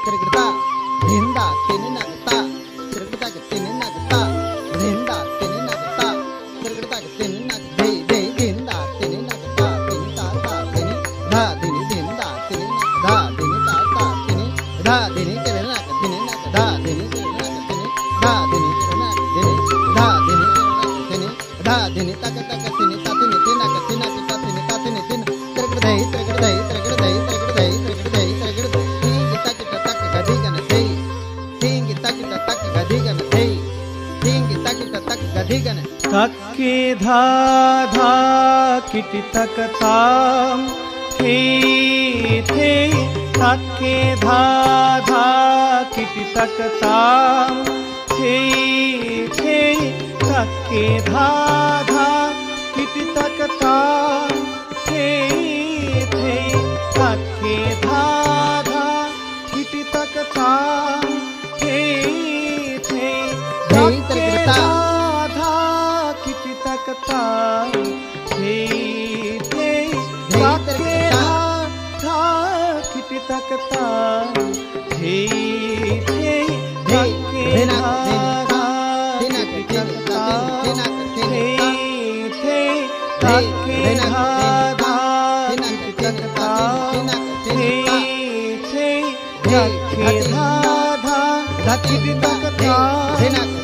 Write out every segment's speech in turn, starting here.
Kirkita, Dinda, Tininakata, Kirkita, Tininakata, Dinda, Tininakata, Kirkita, Tininak, Dinda, Tininakata, Tinitata, Tini, Da, Dini, Dinda, Tininakada, Dinitata, Tini, Da, Dini, Kirinak, Tininak, Da, Dini, Kirinak, Tini, Da, Dini, Kirinak, Dini, Da, Dini, Kirinak, Tini, Da, Dini, Taka, Taka, Tini, Tatini, Tinaka, Tinaka, Tini, Tatini, Tin, Kirkita, Kirkita, Kirkita, Kirkita, तक्के धा धा kitty तकताम थे थे तक्के धा धा kitty तकताम थे थे तक्के धा धा किटी तकताम थे थे तक्के धा धा किटी तकताम थे थे तक्के धा तकता थे थे तक्के धा किटी तकता थे थे तक्के धा किटी तकता थे थे तक्के धा किटी तकता थे थे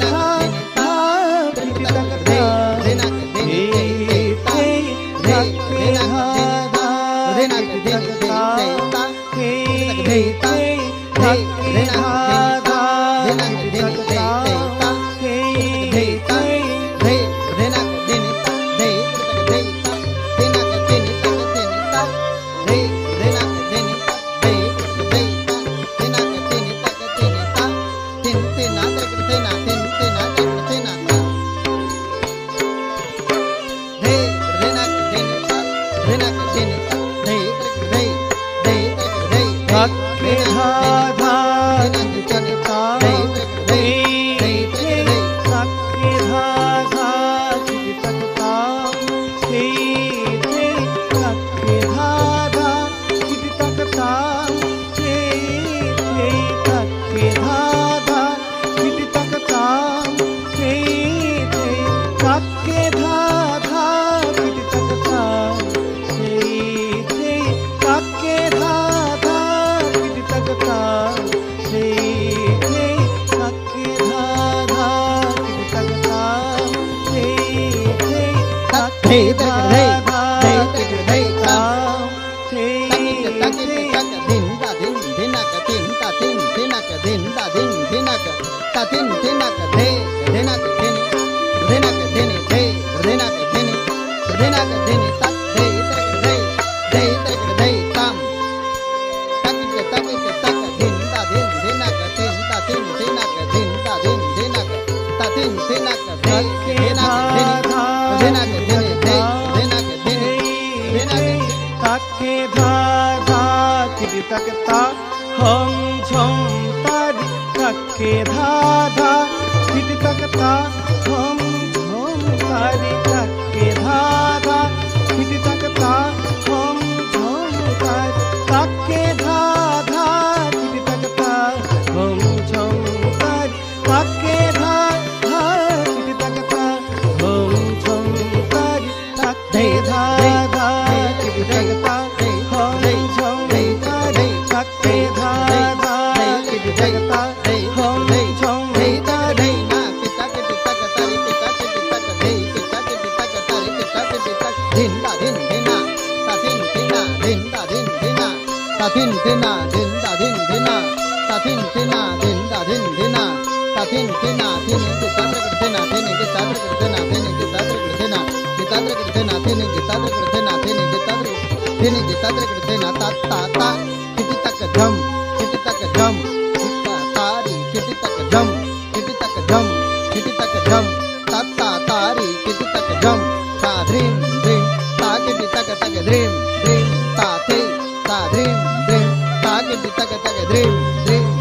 तक्के धा किटी तकता थे थे तक्के धा किटी तकता थे थे तक्के धा किटी तकता थे थे तक्के धा किटी तकता थे थे तक्के धा किटी तकता थे थे तक्के धा किटी तकता तकता हम झम तारी तक्के धा धा किटी तकता हम झम तारी तक्के धा धा किटी तकता हम झम तारी तक्के धा धा किटी तकता हम झम तारी तक्के धा धा किटी तकता हम झम तारी तक्के धा धा किटी तकता हम झम तक्के धा धा किटी तकता हम झम तारी Dinda, din, dina, tatin, tina, dinda, din, dina, tatin, tina, dinda, din, dina, tatin, tina, dinda, din, dina, tatin, tina, tini, gitar, tina, tini, gitar, tina, tini, gitar, tina, gitar, tina, tini, gitar, tina, tini, gitar, tini, gitar, tina, ta, ta, ta, kiti tak jam, kiti tak jam, kita tari, kiti tak jam, kiti tak jam, kiti tak jam, ta, ta, tari, kiti tak jam, ta, dream, dream. Kiti taka taka dream dream ta the ta dream dream ta kiti taka taka dream dream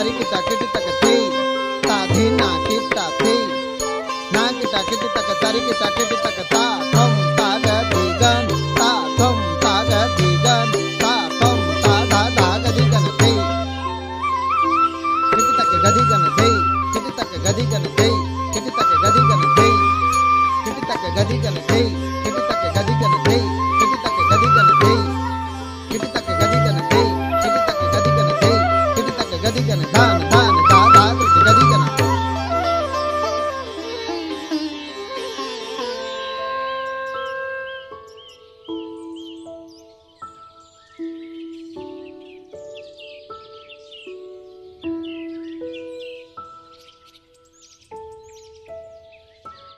तारी किटा kitty तक थे ता धी ना किटा थे ना किटा किटी तक तारी किटा किटी तक ता थम ता ग धी गन ता थम ता ग धी गन ता थम ता धा धा गदी गन थे किटी तक गदी गन थे किटी तक गदी गन थे किटी तक गदी गन थे किटी तक गदी गन थे